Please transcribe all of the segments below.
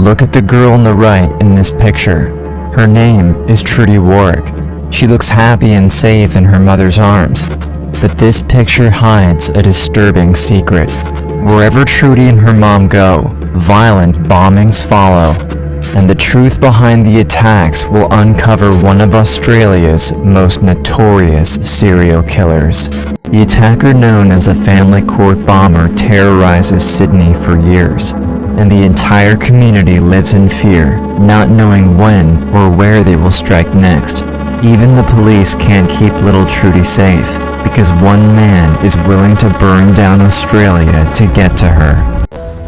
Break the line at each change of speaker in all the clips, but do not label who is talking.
Look at the girl on the right in this picture. Her name is Trudy Warwick. She looks happy and safe in her mother's arms. But this picture hides a disturbing secret. Wherever Trudy and her mom go, violent bombings follow. And the truth behind the attacks will uncover one of Australia's most notorious serial killers. The attacker, known as the Family Court Bomber, terrorizes Sydney for years, and the entire community lives in fear, not knowing when or where they will strike next. Even the police can't keep little Trudy safe, because one man is willing to burn down Australia to get to her.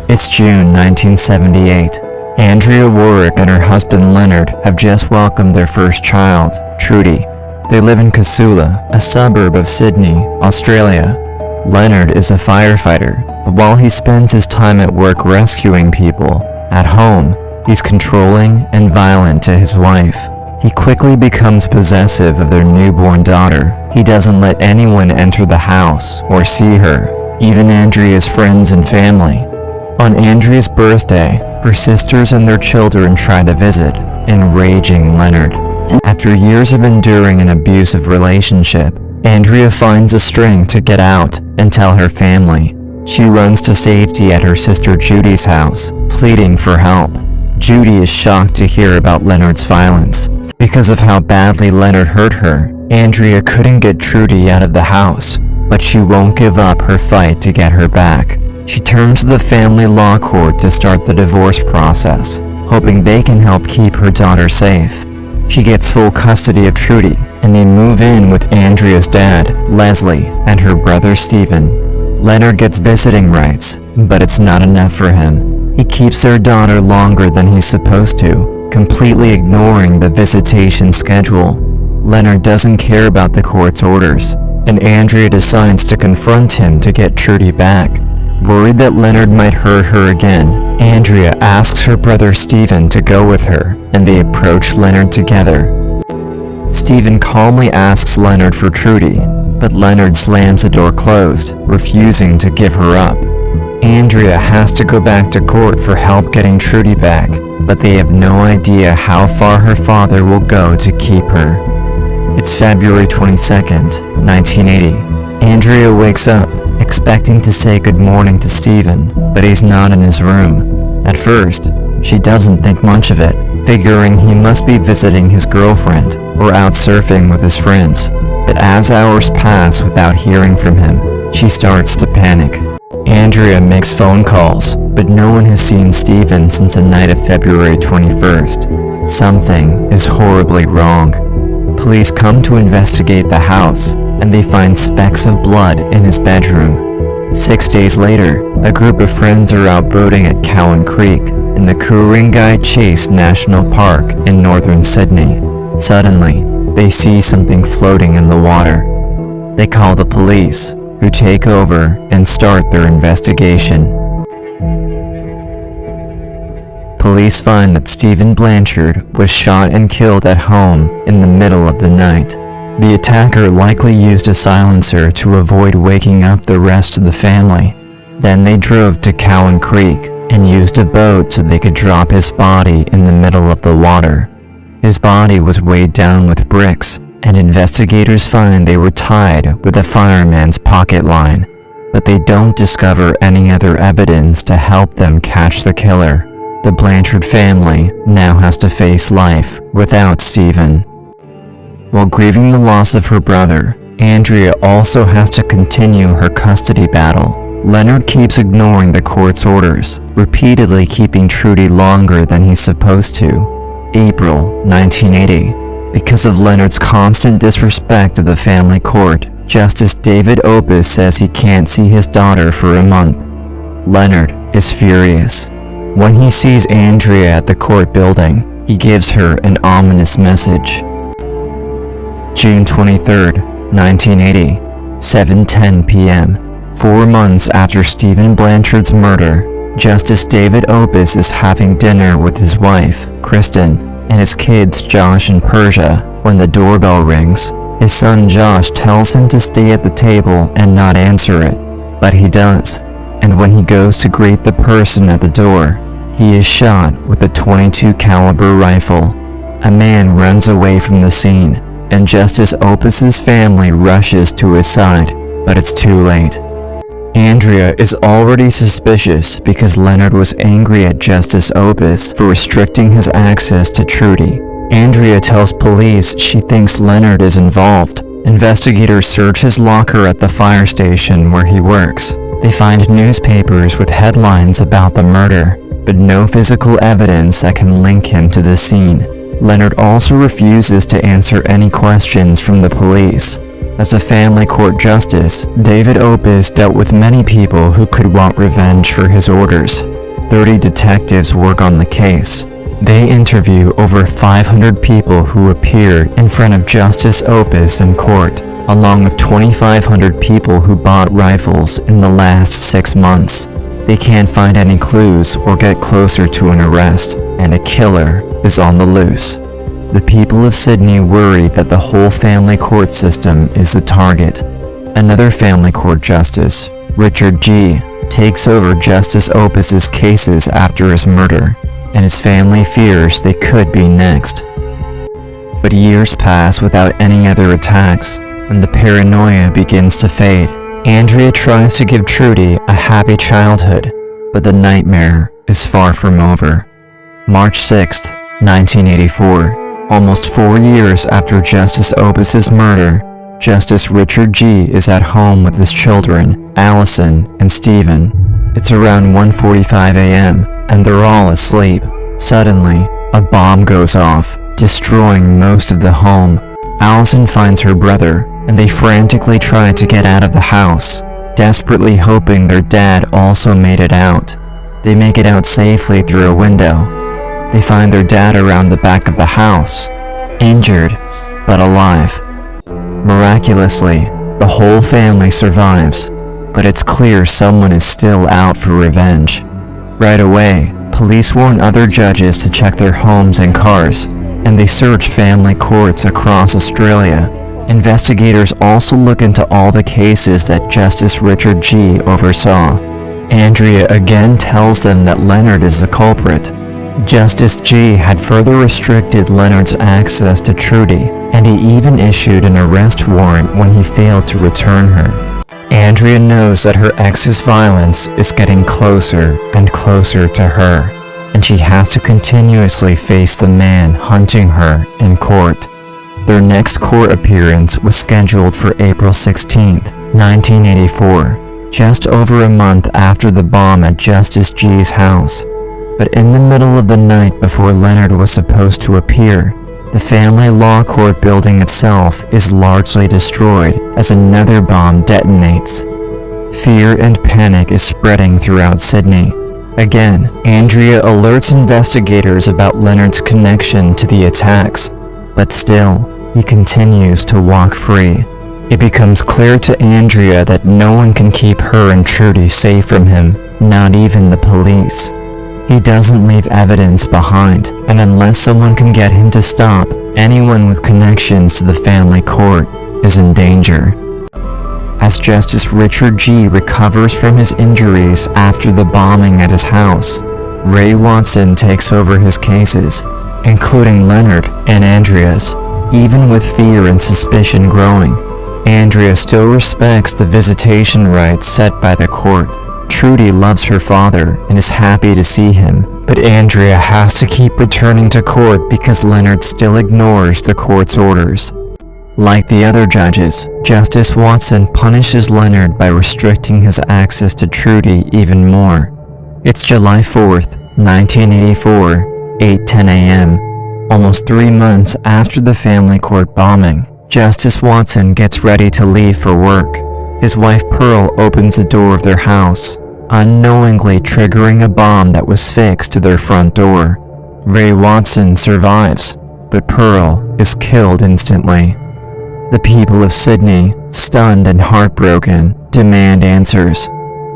It's June 1978. Andrea Warwick and her husband Leonard have just welcomed their first child, Trudy. They live in Casula, a suburb of Sydney, Australia. Leonard is a firefighter, but while he spends his time at work rescuing people, at home, he's controlling and violent to his wife. He quickly becomes possessive of their newborn daughter. He doesn't let anyone enter the house or see her, even Andrea's friends and family. On Andrea's birthday, her sisters and their children try to visit, enraging Leonard. After years of enduring an abusive relationship, Andrea finds the strength to get out and tell her family. She runs to safety at her sister Judy's house, pleading for help. Judy is shocked to hear about Leonard's violence. Because of how badly Leonard hurt her, Andrea couldn't get Trudy out of the house, but she won't give up her fight to get her back. She turns to the family law court to start the divorce process, hoping they can help keep her daughter safe. She gets full custody of Trudy, and they move in with Andrea's dad, Leslie, and her brother Stephen. Leonard gets visiting rights, but it's not enough for him. He keeps their daughter longer than he's supposed to, completely ignoring the visitation schedule. Leonard doesn't care about the court's orders, and Andrea decides to confront him to get Trudy back. Worried that Leonard might hurt her again, Andrea asks her brother Stephen to go with her, and they approach Leonard together. Stephen calmly asks Leonard for Trudy, but Leonard slams the door closed, refusing to give her up. Andrea has to go back to court for help getting Trudy back, but they have no idea how far her father will go to keep her. It's February 22nd, 1980. Andrea wakes up, expecting to say good morning to Stephen, but he's not in his room. At first, she doesn't think much of it, figuring he must be visiting his girlfriend or out surfing with his friends. But as hours pass without hearing from him, she starts to panic. Andrea makes phone calls, but no one has seen Stephen since the night of February 21st. Something is horribly wrong. Police come to investigate the house, and they find specks of blood in his bedroom. 6 days later, a group of friends are out boating at Cowan Creek in the Ku-ring-gai Chase National Park in northern Sydney. Suddenly, they see something floating in the water. They call the police, who take over and start their investigation. Police find that Stephen Blanchard was shot and killed at home in the middle of the night. The attacker likely used a silencer to avoid waking up the rest of the family. Then they drove to Cowan Creek and used a boat so they could drop his body in the middle of the water. His body was weighed down with bricks, and investigators find they were tied with a fireman's pocket line, but they don't discover any other evidence to help them catch the killer. The Blanchard family now has to face life without Stephen. While grieving the loss of her brother, Andrea also has to continue her custody battle. Leonard keeps ignoring the court's orders, repeatedly keeping Trudy longer than he's supposed to. April 1980. Because of Leonard's constant disrespect of the family court, Justice David Opus says he can't see his daughter for a month. Leonard is furious. When he sees Andrea at the court building, he gives her an ominous message. June 23rd, 1980, 7:10 p.m. 4 months after Stephen Blanchard's murder, Justice David Opus is having dinner with his wife, Kristen, and his kids, Josh and Persia, when the doorbell rings. His son Josh tells him to stay at the table and not answer it, but he does. And when he goes to greet the person at the door, He is shot with a .22 caliber rifle. A man runs away from the scene, and Justice Opus's family rushes to his side, but it's too late. Andrea is already suspicious because Leonard was angry at Justice Opus for restricting his access to Trudy. Andrea tells police she thinks Leonard is involved. Investigators search his locker at the fire station where he works. They find newspapers with headlines about the murder, but no physical evidence that can link him to the scene. Leonard also refuses to answer any questions from the police. As a family court justice, David Opus dealt with many people who could want revenge for his orders. 30 detectives work on the case. They interview over 500 people who appeared in front of Justice Opus in court, along with 2,500 people who bought rifles in the last 6 months. They can't find any clues or get closer to an arrest, and a killer is on the loose. The people of Sydney worry that the whole family court system is the target. Another family court justice, Richard G., takes over Justice Opus's cases after his murder, and his family fears they could be next. But years pass without any other attacks, and the paranoia begins to fade. Andrea tries to give Trudy a happy childhood, but the nightmare is far from over. March 6, 1984. Almost 4 years after Justice Opus's murder, Justice Richard G. is at home with his children, Allison and Stephen. It's around 1:45 a.m., and they're all asleep. Suddenly, a bomb goes off, destroying most of the home. Allison finds her brother, and they frantically try to get out of the house, desperately hoping their dad also made it out. They make it out safely through a window. They find their dad around the back of the house, injured, but alive. Miraculously, the whole family survives, but it's clear someone is still out for revenge. Right away, police warn other judges to check their homes and cars, and they search family courts across Australia. Investigators also look into all the cases that Justice Richard G. oversaw. Andrea again tells them that Leonard is the culprit. Justice G. had further restricted Leonard's access to Trudy, and he even issued an arrest warrant when he failed to return her. Andrea knows that her ex's violence is getting closer and closer to her, and she has to continuously face the man hunting her in court. Their next court appearance was scheduled for April 16, 1984, just over a month after the bomb at Justice G's house. But in the middle of the night before Leonard was supposed to appear, the family law court building itself is largely destroyed as another bomb detonates. Fear and panic is spreading throughout Sydney. Again, Andrea alerts investigators about Leonard's connection to the attacks, but still, he continues to walk free. It becomes clear to Andrea that no one can keep her and Trudy safe from him, not even the police. He doesn't leave evidence behind, and unless someone can get him to stop, anyone with connections to the family court is in danger. As Justice Richard G. recovers from his injuries after the bombing at his house, Ray Watson takes over his cases, including Leonard and Andrea's. Even with fear and suspicion growing, Andrea still respects the visitation rights set by the court. Trudy loves her father and is happy to see him, but Andrea has to keep returning to court because Leonard still ignores the court's orders. Like the other judges, Justice Watson punishes Leonard by restricting his access to Trudy even more. It's July 4th, 1984, 8:10 a.m., almost 3 months after the family court bombing. Justice Watson gets ready to leave for work. His wife Pearl opens the door of their house, unknowingly triggering a bomb that was fixed to their front door. Ray Watson survives, but Pearl is killed instantly. The people of Sydney, stunned and heartbroken, demand answers.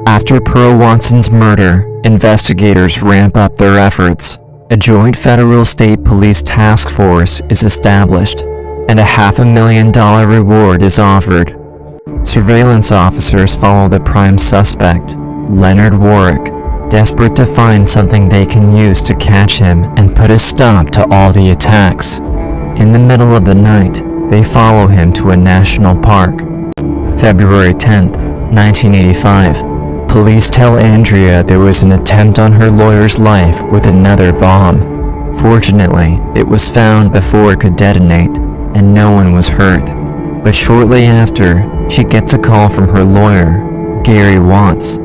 After Pearl Watson's murder, investigators ramp up their efforts. A joint federal state police task force is established, and a $500,000 reward is offered. Surveillance officers follow the prime suspect, Leonard Warwick. desperate to find something they can use to catch him and put a stop to all the attacks. In the middle of the night, they follow him to a national park. February 10th, 1985. Police tell Andrea there was an attempt on her lawyer's life with another bomb. Fortunately, it was found before it could detonate, and no one was hurt. But shortly after, she gets a call from her lawyer, Gary Watts.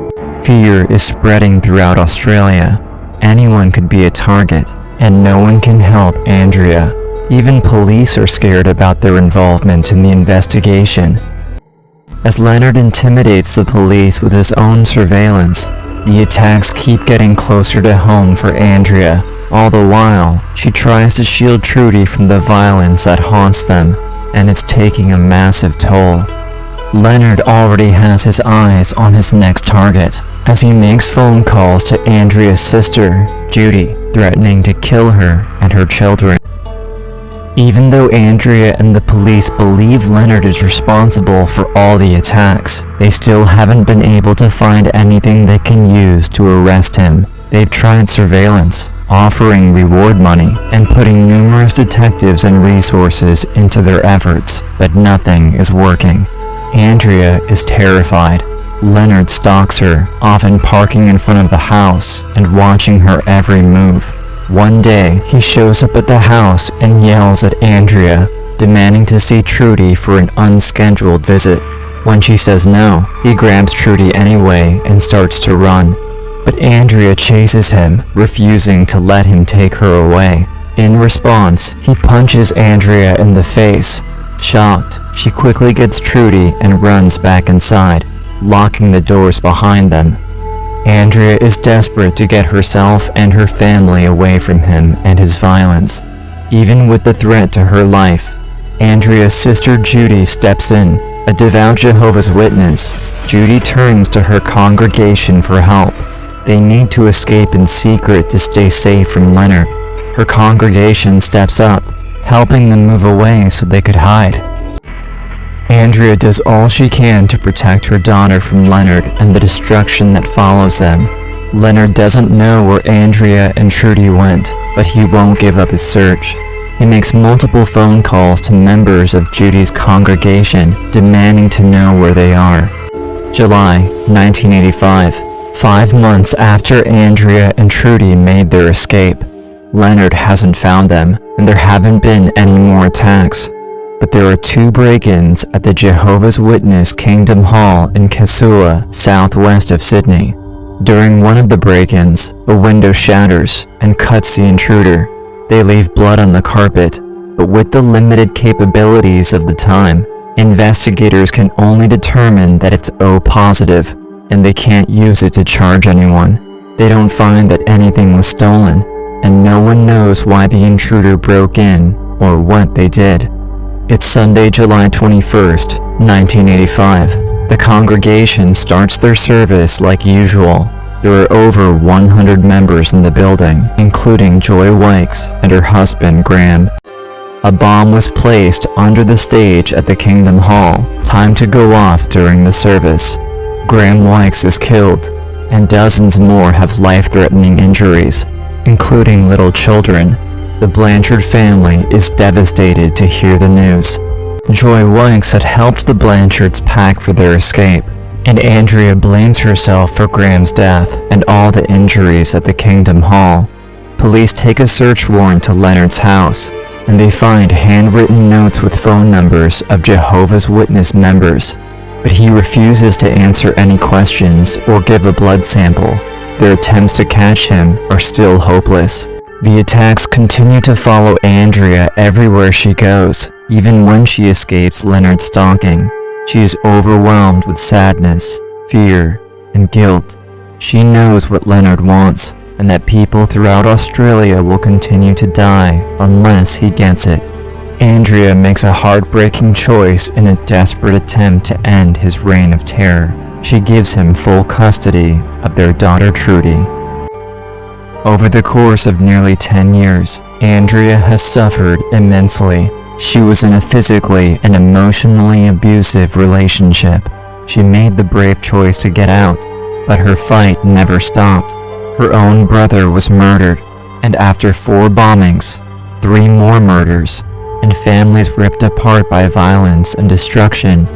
Fear is spreading throughout Australia. Anyone could be a target, and no one can help Andrea. Even police are scared about their involvement in the investigation. As Leonard intimidates the police with his own surveillance, the attacks keep getting closer to home for Andrea. All the while, she tries to shield Trudy from the violence that haunts them, and it's taking a massive toll. Leonard already has his eyes on his next target, as he makes phone calls to Andrea's sister, Judy, threatening to kill her and her children. Even though Andrea and the police believe Leonard is responsible for all the attacks, they still haven't been able to find anything they can use to arrest him. They've tried surveillance, offering reward money, and putting numerous detectives and resources into their efforts, but nothing is working. Andrea is terrified. Leonard stalks her, often parking in front of the house and watching her every move. One day, he shows up at the house and yells at Andrea, demanding to see Trudy for an unscheduled visit. When she says no, he grabs Trudy anyway and starts to run. But Andrea chases him, refusing to let him take her away. In response, he punches Andrea in the face. Shocked, she quickly gets Trudy and runs back inside, locking the doors behind them. Andrea is desperate to get herself and her family away from him and his violence. Even with the threat to her life, Andrea's sister Judy steps in. A devout Jehovah's Witness, Judy turns to her congregation for help. They need to escape in secret to stay safe from Leonard. Her congregation steps up, helping them move away so they could hide. Andrea does all she can to protect her daughter from Leonard and the destruction that follows them. Leonard doesn't know where Andrea and Trudy went, but he won't give up his search. He makes multiple phone calls to members of Judy's congregation, demanding to know where they are. July 1985. 5 months after Andrea and Trudy made their escape, Leonard hasn't found them, and there haven't been any more attacks. But there are 2 break-ins at the Jehovah's Witness Kingdom Hall in Casula, southwest of Sydney. During one of the break-ins, a window shatters and cuts the intruder. They leave blood on the carpet, but with the limited capabilities of the time, investigators can only determine that it's O positive, and they can't use it to charge anyone. They don't find that anything was stolen, and no one knows why the intruder broke in or what they did. It's Sunday, July 21st, 1985. The congregation starts their service like usual. There are over 100 members in the building, including Joy Wykes and her husband, Graham. A bomb was placed under the stage at the Kingdom Hall, timed to go off during the service. Graham Wykes is killed, and dozens more have life-threatening injuries, including little children. The Blanchard family is devastated to hear the news. Joy Wykes had helped the Blanchards pack for their escape, and Andrea blames herself for Graham's death and all the injuries at the Kingdom Hall. Police take a search warrant to Leonard's house, and they find handwritten notes with phone numbers of Jehovah's Witness members, but he refuses to answer any questions or give a blood sample. Their attempts to catch him are still hopeless. The attacks continue to follow Andrea everywhere she goes, even when she escapes Leonard's stalking. She is overwhelmed with sadness, fear, and guilt. She knows what Leonard wants, and that people throughout Australia will continue to die unless he gets it. Andrea makes a heartbreaking choice in a desperate attempt to end his reign of terror. She gives him full custody of their daughter Trudy. Over the course of nearly 10 years, Andrea has suffered immensely. She was in a physically and emotionally abusive relationship. She made the brave choice to get out, but her fight never stopped. Her own brother was murdered, and after 4 bombings, 3 more murders, and families ripped apart by violence and destruction,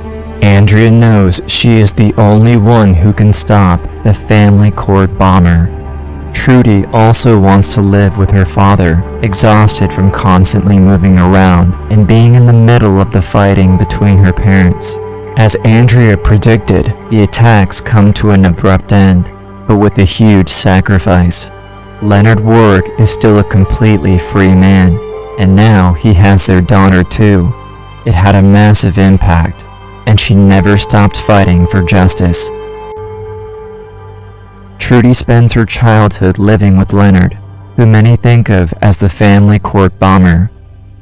Andrea knows she is the only one who can stop the family court bomber. Trudy also wants to live with her father, exhausted from constantly moving around and being in the middle of the fighting between her parents. As Andrea predicted, the attacks come to an abrupt end, but with a huge sacrifice. Leonard Warwick is still a completely free man, and now he has their daughter too. It had a massive impact, and she never stopped fighting for justice. Trudy spends her childhood living with Leonard, who many think of as the family court bomber.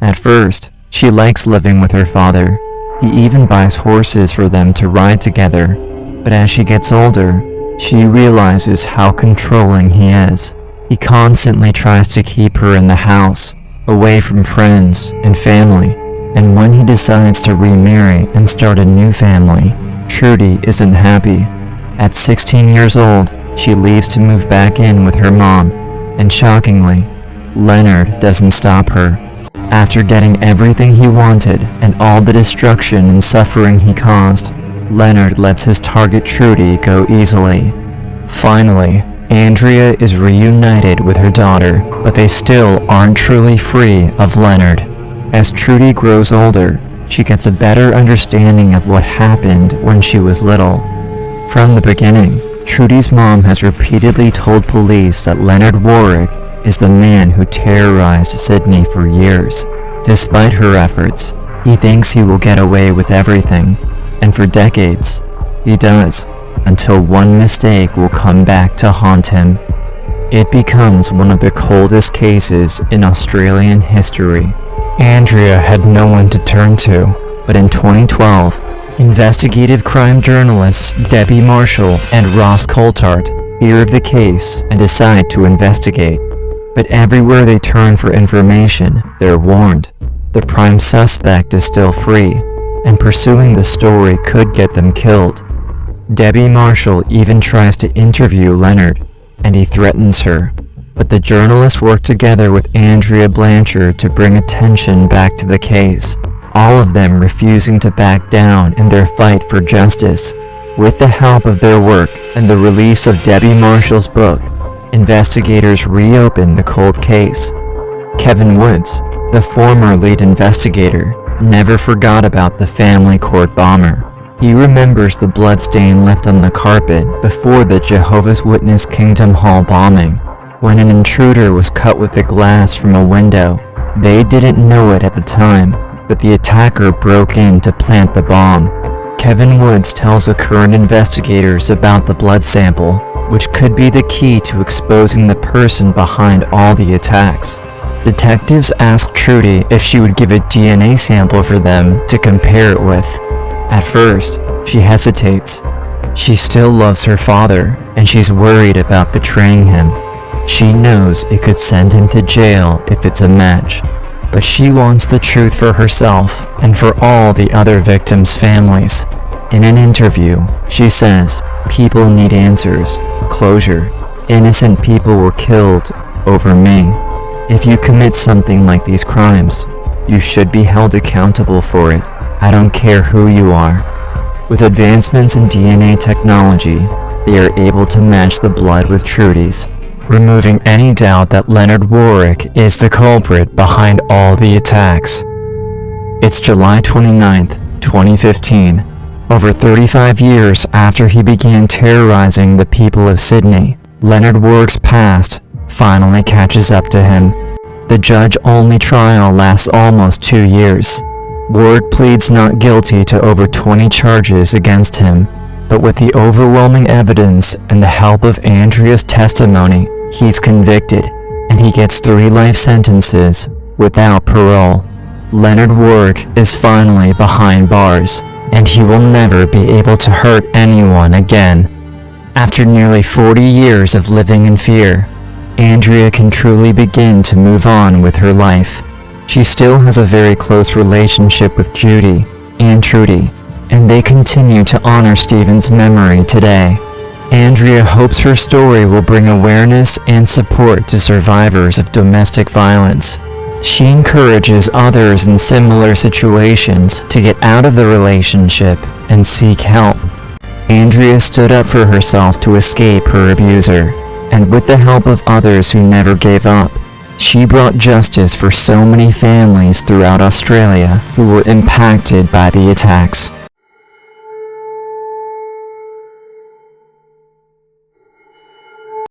At first, she likes living with her father. He even buys horses for them to ride together, but as she gets older, she realizes how controlling he is. He constantly tries to keep her in the house, away from friends and family, and when he decides to remarry and start a new family, Trudy isn't happy. At 16 years old, she leaves to move back in with her mom, and shockingly, Leonard doesn't stop her. After getting everything he wanted and all the destruction and suffering he caused, Leonard lets his target Trudy go easily. Finally, Andrea is reunited with her daughter, but they still aren't truly free of Leonard. As Trudy grows older, she gets a better understanding of what happened when she was little. From the beginning, Trudy's mom has repeatedly told police that Leonard Warwick is the man who terrorized Sydney for years. Despite her efforts, he thinks he will get away with everything, and for decades, he does, until one mistake will come back to haunt him. It becomes one of the coldest cases in Australian history. Andrea had no one to turn to, but in 2012, investigative crime journalists Debbie Marshall and Ross Coulthart hear of the case and decide to investigate. But everywhere they turn for information, they're warned. The prime suspect is still free, and pursuing the story could get them killed. Debbie Marshall even tries to interview Leonard, and he threatens her. But the journalists work together with Andrea Blanchard to bring attention back to the case, all of them refusing to back down in their fight for justice. With the help of their work and the release of Debbie Marshall's book, investigators reopen the cold case. Kevin Woods, the former lead investigator, never forgot about the family court bomber. He remembers the bloodstain left on the carpet before the Jehovah's Witness Kingdom Hall bombing, when an intruder was cut with the glass from a window. They didn't know it at the time, but the attacker broke in to plant the bomb. Kevin Woods tells the current investigators about the blood sample, which could be the key to exposing the person behind all the attacks. Detectives ask Trudy if she would give a DNA sample for them to compare it with. At first, she hesitates. She still loves her father, and she's worried about betraying him. She knows it could send him to jail if it's a match, but she wants the truth for herself and for all the other victims' families. In an interview, she says, "People need answers, closure. Innocent people were killed over me. If you commit something like these crimes, you should be held accountable for it. I don't care who you are." With advancements in DNA technology, they are able to match the blood with Trudy's, removing any doubt that Leonard Warwick is the culprit behind all the attacks. It's July 29th, 2015. Over 35 years after he began terrorizing the people of Sydney, Leonard Warwick's past finally catches up to him. The judge-only trial lasts almost 2 years. Warwick pleads not guilty to over 20 charges against him, but with the overwhelming evidence and the help of Andrea's testimony, he's convicted, and he gets 3 life sentences without parole. Leonard Warwick is finally behind bars, and he will never be able to hurt anyone again. After nearly 40 years of living in fear, Andrea can truly begin to move on with her life. She still has a very close relationship with Judy and Trudy, and they continue to honor Stephen's memory today. Andrea hopes her story will bring awareness and support to survivors of domestic violence. She encourages others in similar situations to get out of the relationship and seek help. Andrea stood up for herself to escape her abuser, and with the help of others who never gave up, she brought justice for so many families throughout Australia who were impacted by the attacks.